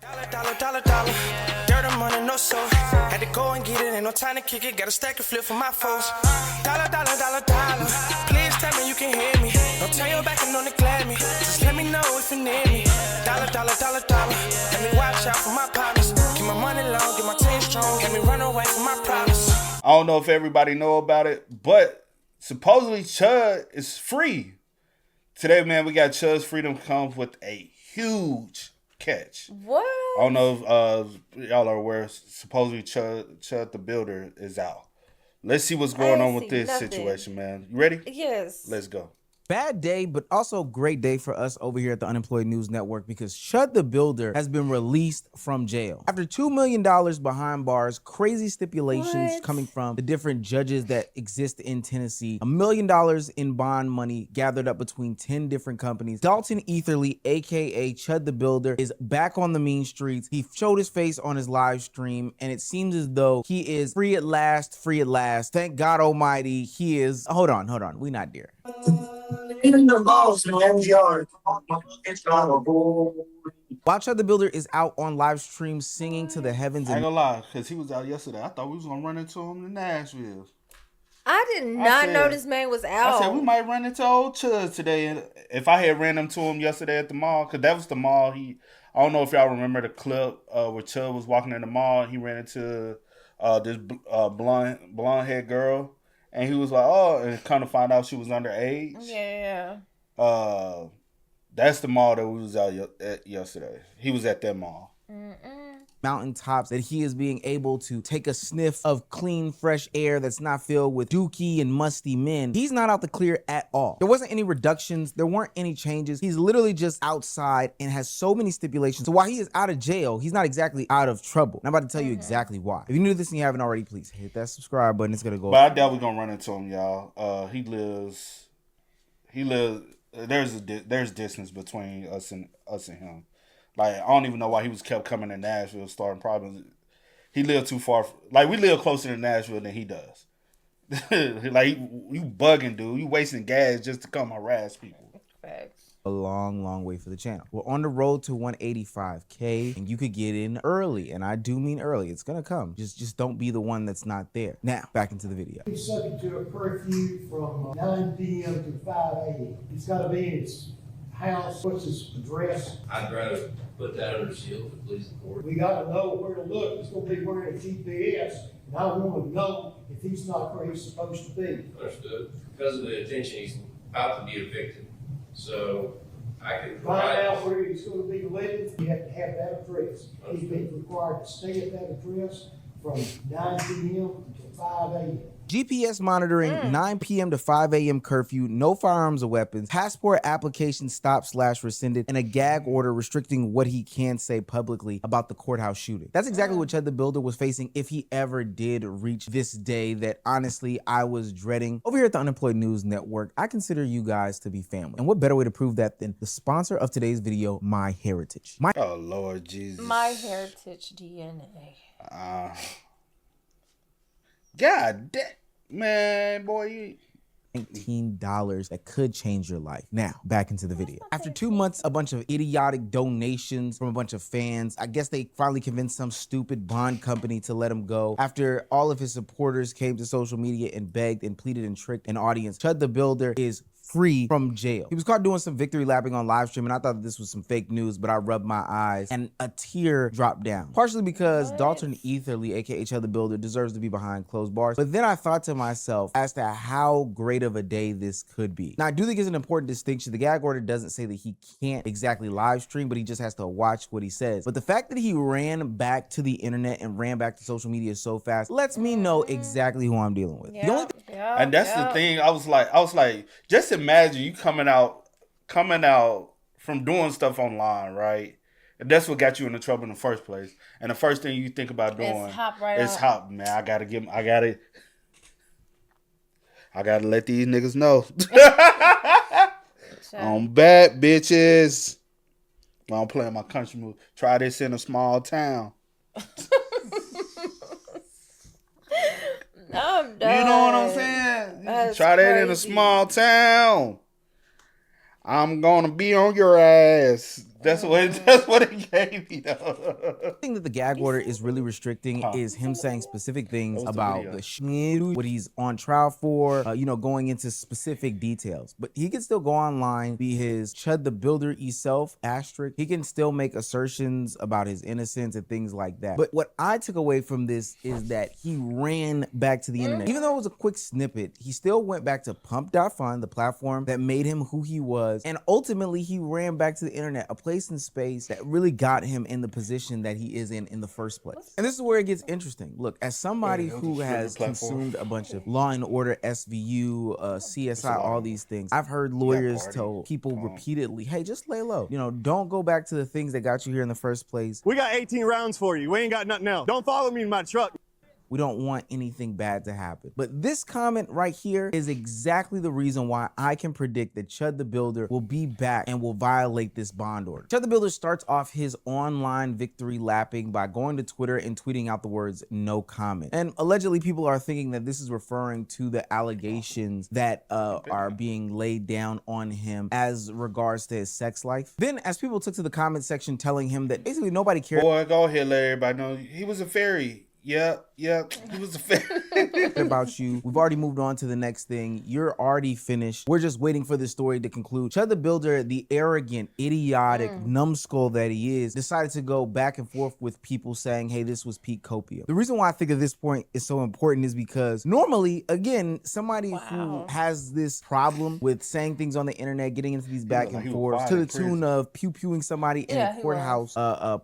Dollar. Dirt and money, no soul. Had to go and get it, ain't no time to kick it. Got a stack of flip for my foes. Dollar. Please tell me you can hear me. Don't turn your back and don't neglect me. Just let me know if you need me. Dollar. Let me watch out for my partners. Keep my money long, get my team strong. Let me run away from my problems. I don't know if everybody know about it, but supposedly Chud is free. Today, man, we got Chud's freedom comes with a huge catch. What? I don't know if y'all are aware. Supposedly Chud the Builder is out. Let's see what's going on with this situation, man. You ready? Yes. Let's go. Bad day, but also great day for us over here at the Unemployed News Network because Chud the Builder has been released from jail. After $2 million behind bars, crazy stipulations coming from the different judges that exist in Tennessee, $1 million in bond money gathered up between 10 different companies, Dalton Etherly, aka Chud the Builder, is back on the mean streets. He showed his face on his live stream, and it seems as though he is free at last. Thank God Almighty, he is. Hold on. We not there. In the balls, man, yard. It's not a bull. While Chud the Builder is out on live stream singing to the heavens. I ain't gonna lie, because he was out yesterday. I thought we was gonna run into him in Nashville. I did not know this man was out. I said we might run into old Chud today. And if I had ran into him yesterday at the mall, because that was the mall. I don't know if y'all remember the clip where Chud was walking in the mall. He ran into this blonde haired girl. And he was like, oh, and kind of find out she was underage. Yeah. That's the mall that we was out at yesterday. He was at that mall. Mountaintops that he is being able to take a sniff of clean, fresh air that's not filled with dookie and musty men. He's not out the clear at all. There wasn't any reductions. There weren't any changes. He's literally just outside and has so many stipulations. So while he is out of jail, he's not exactly out of trouble. And I'm about to tell you exactly why. If you knew this and you haven't already, please hit that subscribe button. It's going to go. But I doubt we're going to run into him, y'all. He lives, there's distance between us and him. Like, I don't even know why he was kept coming to Nashville, starting problems. He lived too far. Like, we live closer to Nashville than he does. Like, you bugging, dude. You wasting gas just to come harass people. Facts. A long way for the channel. We're on the road to 185K, and you could get in early, and I do mean early. It's gonna come. Just don't be the one that's not there. Now, back into the video. He's subject to a curfew from 9 p.m. to 5 a.m. He's got to be in his house. What's his address? I'd rather put that under seal for police and court. We got to know where to look. He's going to be wearing a GPS, and I want to know if he's not where he's supposed to be. Understood. Because of the attention, he's about to be evicted. So I can Find provide. out where he's going to be living. You have to have that address. He's been required to stay at that address from 9 p.m. until 5 a.m. GPS monitoring, 9 p.m. to 5 a.m. curfew, no firearms or weapons, passport application stopped/rescinded, and a gag order restricting what he can say publicly about the courthouse shooting. That's exactly what Chud the Builder was facing if he ever did reach this day that honestly I was dreading. Over here at the Unemployed News Network, I consider you guys to be family. And what better way to prove that than the sponsor of today's video, My Heritage. Oh, Lord Jesus. My Heritage DNA. God damn. Man, boy, $19 that could change your life. Now, back into the video. After 2 months, a bunch of idiotic donations from a bunch of fans, I guess they finally convinced some stupid bond company to let him go. After all of his supporters came to social media and begged and pleaded and tricked an audience, Chud the Builder is free from jail. He was caught doing some victory lapping on live stream, and I thought this was some fake news, but I rubbed my eyes and a tear dropped down. Partially because Dalton Etherly, aka Chud the Builder, deserves to be behind closed bars. But then I thought to myself as to how great of a day this could be. Now, I do think it's an important distinction. The gag order doesn't say that he can't exactly live stream, but he just has to watch what he says. But the fact that he ran back to the internet and ran back to social media so fast lets me know exactly who I'm dealing with. The only and that's the thing. I was like, just imagine you coming out from doing stuff online, right? And that's what got you into trouble in the first place. And the first thing you think about doing is hop, man. I gotta let these niggas know. I'm bad, bitches. I'm playing my country move. Try this in a small town. I'm done. You know what I'm saying? That's Try that crazy. in a small town. I'm gonna be on your ass. That's what it gave me though. The thing that the gag order is really restricting is him saying specific things about the shit, what he's on trial for, going into specific details. But he can still go online, be his Chud the Builder self, asterisk. He can still make assertions about his innocence and things like that. But what I took away from this is that he ran back to the internet. Even though it was a quick snippet, he still went back to pump.fun, the platform that made him who he was. And ultimately, he ran back to the internet, a place in space that really got him in the position that he is in the first place. And this is where it gets interesting. Look, as somebody who has consumed a bunch of Law and Order, SVU, CSI, all these things, I've heard lawyers tell people repeatedly, hey, just lay low. Don't go back to the things that got you here in the first place. We got 18 rounds for you. We ain't got nothing else. Don't follow me in my truck. We don't want anything bad to happen. But this comment right here is exactly the reason why I can predict that Chud the Builder will be back and will violate this bond order. Chud the Builder starts off his online victory lapping by going to Twitter and tweeting out the words, no comment. And allegedly people are thinking that this is referring to the allegations that are being laid down on him as regards to his sex life. Then as people took to the comment section telling him that basically nobody cared. Boy, go ahead, let everybody know he was a fairy. Yeah, he was a fairy. About you. We've already moved on to the next thing. You're already finished. We're just waiting for the story to conclude. Chud the Builder, the arrogant, idiotic, numbskull that he is, decided to go back and forth with people saying, hey, this was peak copium. The reason why I think of this point is so important is because normally, again, somebody who has this problem with saying things on the internet, getting into these back and forths to the tune of pew-pewing somebody in a courthouse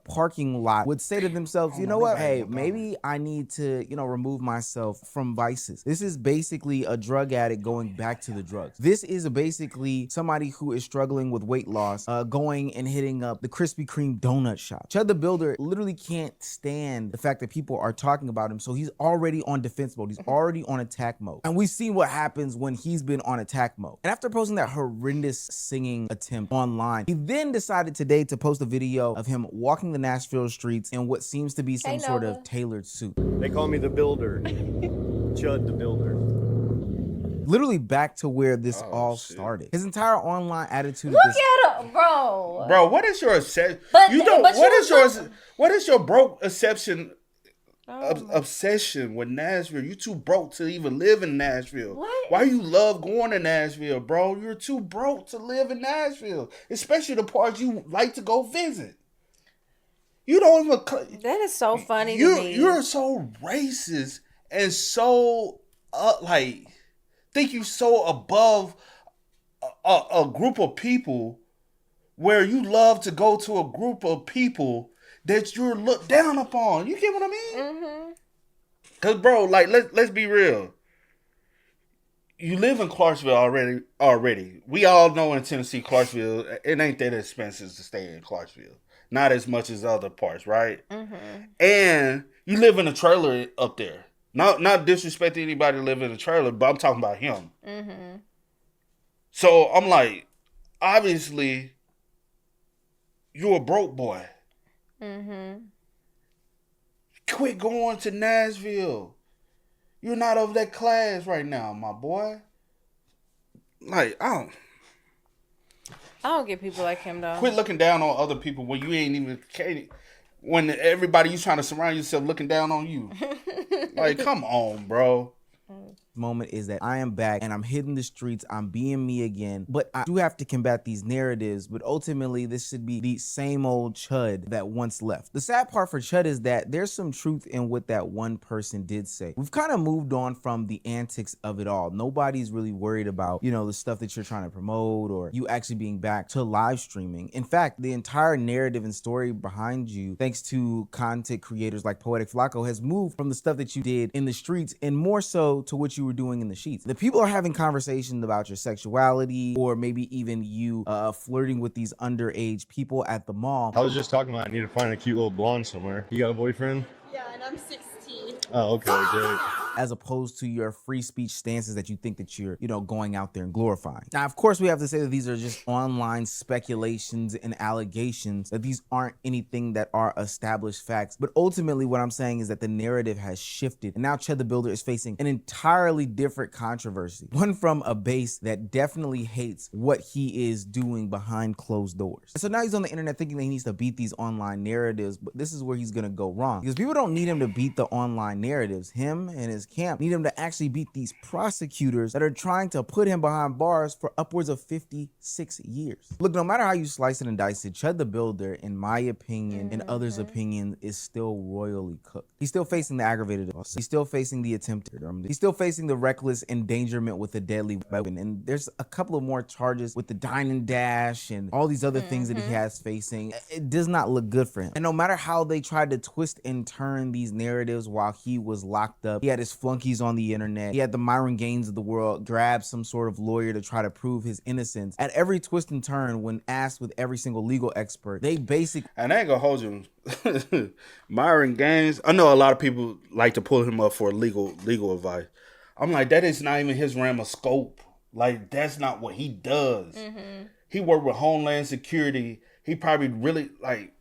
parking lot would say to themselves, you know what? Hey, maybe I need to, remove myself from vices. This is basically a drug addict going back to the drugs. This is basically somebody who is struggling with weight loss, going and hitting up the Krispy Kreme donut shop. Chud the Builder literally can't stand the fact that people are talking about him, so he's already on defense mode. He's already on attack mode. And we've seen what happens when he's been on attack mode. And after posting that horrendous singing attempt online, he then decided today to post a video of him walking the Nashville streets in what seems to be some sort of tailored suit. They call me the Builder. Chud the Builder. Literally back to where this all started. His entire online attitude. Look at him, bro. Bro, what is your obsession? What is your broke obsession with Nashville? You too broke to even live in Nashville. What? Why you love going to Nashville, bro? You're too broke to live in Nashville, especially the parts you like to go visit. You don't even. That is so funny to me. You're so racist and so think you so above a group of people where you love to go to a group of people that you're looked down upon. You get what I mean? Mm-hmm. Cause bro, let's be real. You live in Clarksville already. We all know in Tennessee, Clarksville, it ain't that expensive to stay in Clarksville. Not as much as other parts, right? Mm-hmm. And you live in a trailer up there. Not disrespecting anybody to live in a trailer, but I'm talking about him. Mm-hmm. So I'm like, obviously, you're a broke boy. Mm-hmm. Quit going to Nashville. You're not of that class right now, my boy. Like, I don't get people like him, though. Quit looking down on other people when you ain't even... When everybody you trying to surround yourself looking down on you. Like, come on, bro. Moment is that I am back and I'm hitting the streets. I'm being me again. But I do have to combat these narratives. But ultimately, this should be the same old Chud that once left. The sad part for Chud is that there's some truth in what that one person did say. We've kind of moved on from the antics of it all. Nobody's really worried about, the stuff that you're trying to promote or you actually being back to live streaming. In fact, the entire narrative and story behind you, thanks to content creators like Poetic Flacco, has moved from the stuff that you did in the streets and more so to what you were doing in the sheets. The people are having conversations about your sexuality or maybe even you flirting with these underage people at the mall. I was just talking about I need to find a cute little blonde somewhere. You got a boyfriend? Yeah, and I'm 16. Oh, okay, great. as opposed to your free speech stances that you think that you're, going out there and glorifying. Now, of course, we have to say that these are just online speculations and allegations, that these aren't anything that are established facts. But ultimately, what I'm saying is that the narrative has shifted, and now Chud the Builder is facing an entirely different controversy, one from a base that definitely hates what he is doing behind closed doors. So now he's on the internet thinking that he needs to beat these online narratives, but this is where he's gonna go wrong, because people don't need him to beat the online narratives. Him and his camp need him to actually beat these prosecutors that are trying to put him behind bars for upwards of 56 years. Look, no matter how you slice it and dice it, Chud the Builder, in my opinion and others' opinion, is still royally cooked. He's still facing the aggravated assault. He's still facing the attempted murder. He's still facing the reckless endangerment with a deadly weapon. And there's a couple of more charges with the dine and dash and all these other things that he has facing. It does not look good for him. And no matter how they tried to twist and turn these narratives while he was locked up, he had his flunkies on the internet. He had the Myron Gaines of the world grab some sort of lawyer to try to prove his innocence. At every twist and turn, when asked with every single legal expert, they basically... And I ain't gonna hold you. Myron Gaines, I know a lot of people like to pull him up for legal advice. I'm like, that is not even his realm of scope. Like, that's not what he does. He worked with Homeland Security. He probably really, like,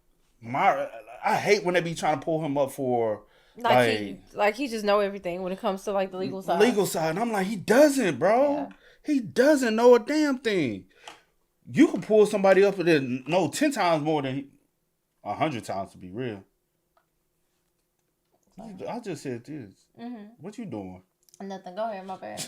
I hate when they be trying to pull him up for... Like he just know everything when it comes to like the legal side. And I'm like, he doesn't, bro. Yeah. He doesn't know a damn thing. You can pull somebody up and know 10 times more than 100 times, to be real. I just said this. What you doing? Nothing. Go ahead, my bad.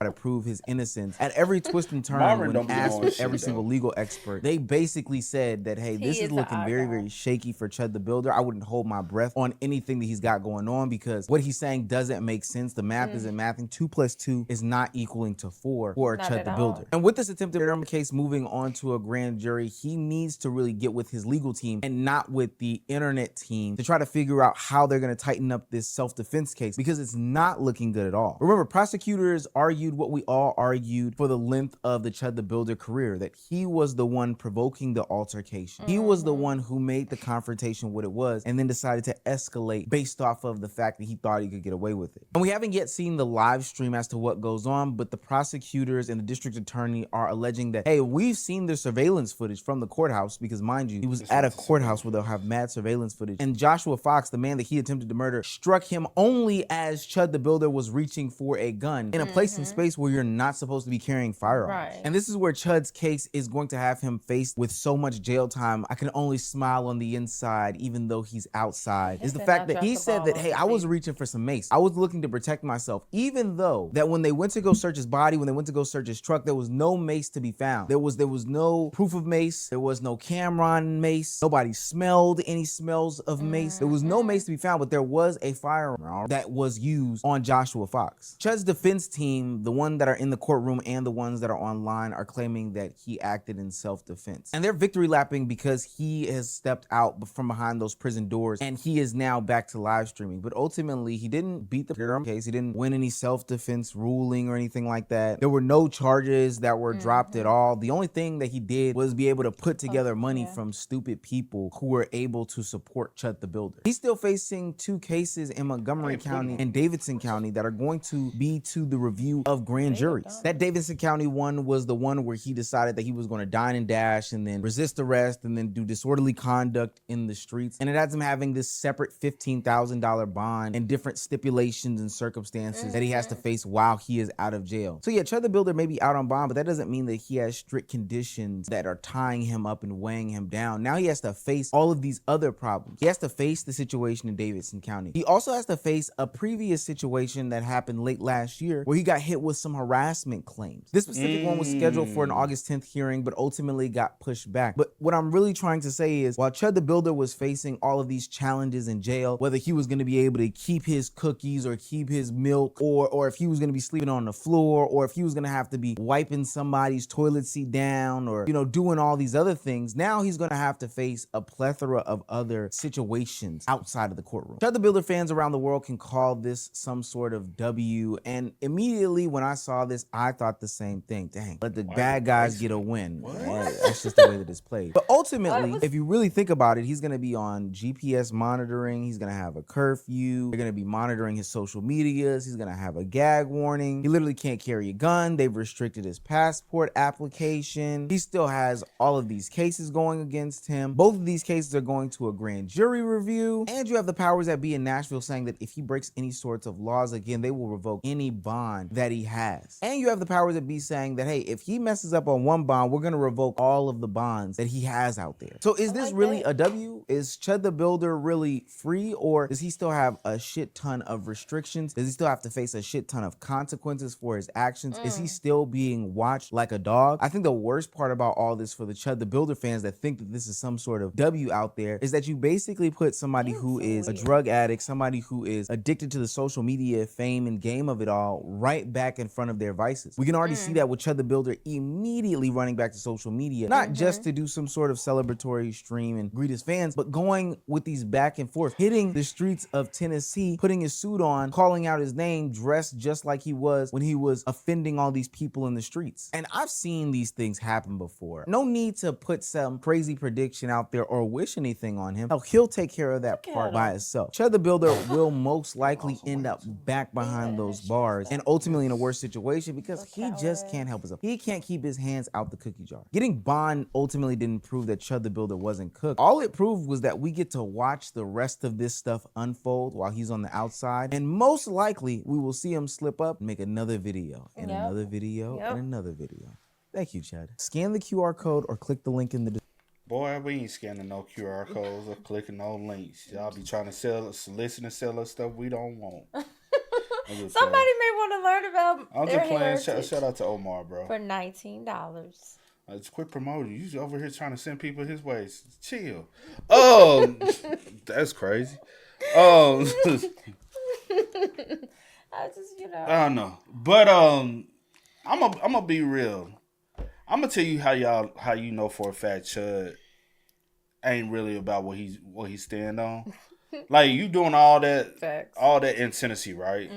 To prove his innocence. At every twist and turn, when asked with every single legal expert, they basically said that, hey, this is looking very, very shaky for Chud the Builder. I wouldn't hold my breath on anything that he's got going on, because what he's saying doesn't make sense. The math isn't mathing. 2 + 2 is not equaling to 4 for Chud the Builder. And with this attempted murder case moving on to a grand jury, he needs to really get with his legal team and not with the internet team to try to figure out how they're going to tighten up this self-defense case, because it's not looking good at all. Remember, prosecutors argued what we all argued for the length of the Chud the Builder career, that he was the one provoking the altercation. He was the one who made the confrontation what it was, and then decided to escalate based off of the fact that he thought he could get away with it. And we haven't yet seen the live stream as to what goes on, but the prosecutors and the district attorney are alleging that, hey, we've seen the surveillance footage from the courthouse, because mind you, he was at a courthouse where they'll have mad surveillance footage. And Joshua Fox, the man that he attempted to murder, struck him only as Chud the Builder was reaching for a gun in a place and space where you're not supposed to be carrying firearms. Right. And this is where Chud's case is going to have him faced with so much jail time. I can only smile on the inside, even though he's outside, is the fact that he said that, hey, I was reaching for some mace. I was looking to protect myself, even though that when they went to go search his body, when they went to go search his truck, there was no mace to be found. There was no proof of mace. There was no camera on mace. Nobody smelled any smells of mace. There was no mace to be found, but there was a firearm that was used on Joshua Fox. Chud's defense team, the one that are in the courtroom and the ones that are online, are claiming that he acted in self-defense. And they're victory lapping because he has stepped out from behind those prison doors and he is now back to live streaming. But ultimately, he didn't beat the case. He didn't win any self-defense ruling or anything like that. There were no charges that were dropped at all. The only thing that he did was be able to put together money from stupid people who were able to support Chud the Builder. He's still facing 2 cases in Montgomery County and Davidson County that are going to be to the review of grand juries. That Davidson County one was the one where he decided that he was going to dine and dash and then resist arrest and then do disorderly conduct in the streets. And it has him having this separate $15,000 bond and different stipulations and circumstances that he has to face while he is out of jail. So yeah, Chud the Builder may be out on bond, but that doesn't mean that he has strict conditions that are tying him up and weighing him down. Now he has to face all of these other problems. He has to face the situation in Davidson County. He also has to face a previous situation that happened late last year where he got hit with some harassment claims. This specific one was scheduled for an August 10th hearing, but ultimately got pushed back. But what I'm really trying to say is, while Chud the Builder was facing all of these challenges in jail, whether he was going to be able to keep his cookies or keep his milk, or if he was going to be sleeping on the floor, or if he was going to have to be wiping somebody's toilet seat down, or, doing all these other things, now he's going to have to face a plethora of other situations outside of the courtroom. Chud the Builder fans around the world can call this some sort of W, and immediately when when I saw this, I thought the same thing. Dang, let the bad guys get a win. Man, that's just the way that it's played. But ultimately, if you really think about it, he's gonna be on GPS monitoring. He's gonna have a curfew. They're gonna be monitoring his social medias. He's gonna have a gag warning. He literally can't carry a gun. They've restricted his passport application. He still has all of these cases going against him. Both of these cases are going to a grand jury review. And you have the powers that be in Nashville saying that if he breaks any sorts of laws again, they will revoke any bond that he has. And you have the powers that be saying that, hey, if he messes up on one bond, we're gonna revoke all of the bonds that he has out there. So is this really a W? Is Chud the Builder really free, or does he still have a shit ton of restrictions? Does he still have to face a shit ton of consequences for his actions? Is he still being watched like a dog? I think the worst part about all this for the Chud the Builder fans that think that this is some sort of W out there is that you basically put somebody who is a drug addict, somebody who is addicted to the social media fame and game of it all, right back in front of their vices. We can already see that with Chud the Builder immediately running back to social media, not just to do some sort of celebratory stream and greet his fans, but going with these back and forth, hitting the streets of Tennessee, putting his suit on, calling out his name, dressed just like he was when he was offending all these people in the streets. And I've seen these things happen before. No need to put some crazy prediction out there or wish anything on him. Hell, he'll take care of that part by himself. Chud the Builder will most likely end up back behind those bars and ultimately in a worse situation because he just can't help himself. He can't keep his hands out the cookie jar. Getting bond ultimately didn't prove that Chud the Builder wasn't cooked. All it proved was that we get to watch the rest of this stuff unfold while he's on the outside, and most likely we will see him slip up and make another video and another video and another video. Thank you, Chud. Scan the QR code or click the link in the description. Boy, we ain't scanning no QR codes or clicking no links. Y'all be trying to sell us, solicit and sell us stuff we don't want. Somebody may want to learn about I'm their just playing. heritage Shout out to Omar, bro. for $19. Just quit promoting. You over here trying to send people his ways. Chill. Oh, that's crazy. I just, I don't know, but I'm gonna be real. I'm gonna tell you how you know for a fact Chud ain't really about what he stand on. Like you doing all that in Tennessee, right?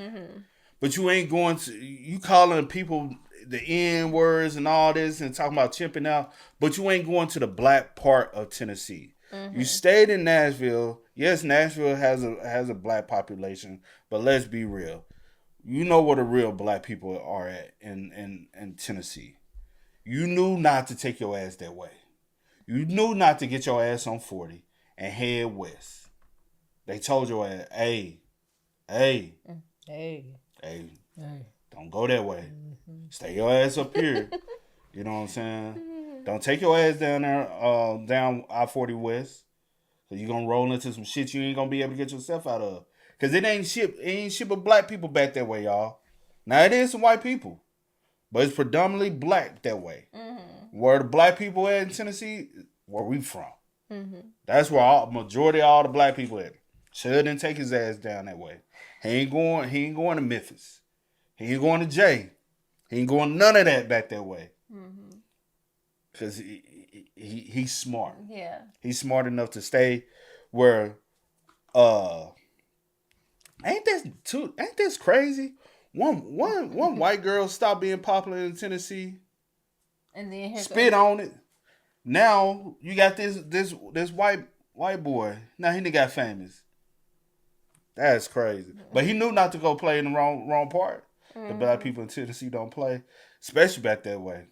But you ain't going to you calling people the N words and all this and talking about chimping out, but you ain't going to the black part of Tennessee. You stayed in Nashville. Yes, Nashville has a black population, but let's be real. You know where the real black people are at in Tennessee. You knew not to take your ass that way. You knew not to get your ass on 40 and head west. They told your ass, hey, don't go that way. Stay your ass up here. You know what I'm saying? Don't take your ass down there, down I-40 West. Cause you're gonna roll into some shit you ain't gonna be able to get yourself out of. Cause it ain't shit but black people back that way, y'all. Now it is some white people, but it's predominantly black that way. Where the black people at in Tennessee, where we from. That's where majority of all the black people at. Chud didn't take his ass down that way. He ain't going to Memphis. He ain't going to Jay. He ain't going none of that back that way. Cause he's smart. Yeah. He's smart enough to stay where ain't this crazy? One white girl stopped being popular in Tennessee. And then spit on it. Now you got this white boy. Now he got famous. That's crazy. But he knew not to go play in the wrong part. The black people in Tennessee don't play, especially back that way.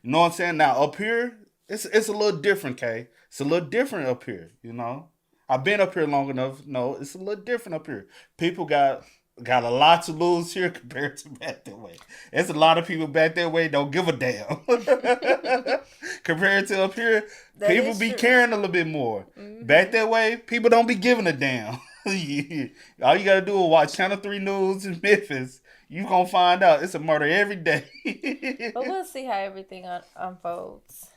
You know what I'm saying? Now up here, it's a little different, Kay. It's a little different up here. You know, I've been up here long enough. No, it's a little different up here. People got a lot to lose here compared to back that way. There's a lot of people back that way don't give a damn. Compared to up here, people be caring a little bit more. Back that way, people don't be giving a damn. All you gotta do is watch Channel 3 News in Memphis. You gonna find out it's a murder every day. But we'll see how everything unfolds.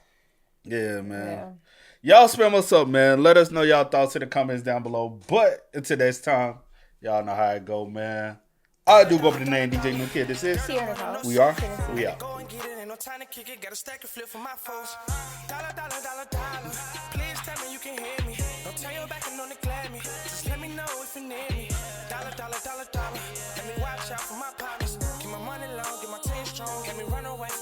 Yeah, man. Yeah. Y'all spam us up, man. Let us know y'all thoughts in the comments down below. But until next time, y'all know how it go, man. I do go by the name DJ New Kid. This is We Are. We Out. Go and get it, ain't no time to kick it. Got a stack of flip for my folks. Dollar, dollar, dollar, dollar. Please tell me you can hear me. Don't turn your back and don't neglect me. Just let me know if you need me. Dollar, dollar, dollar, dollar. Let me watch out for my power. run away.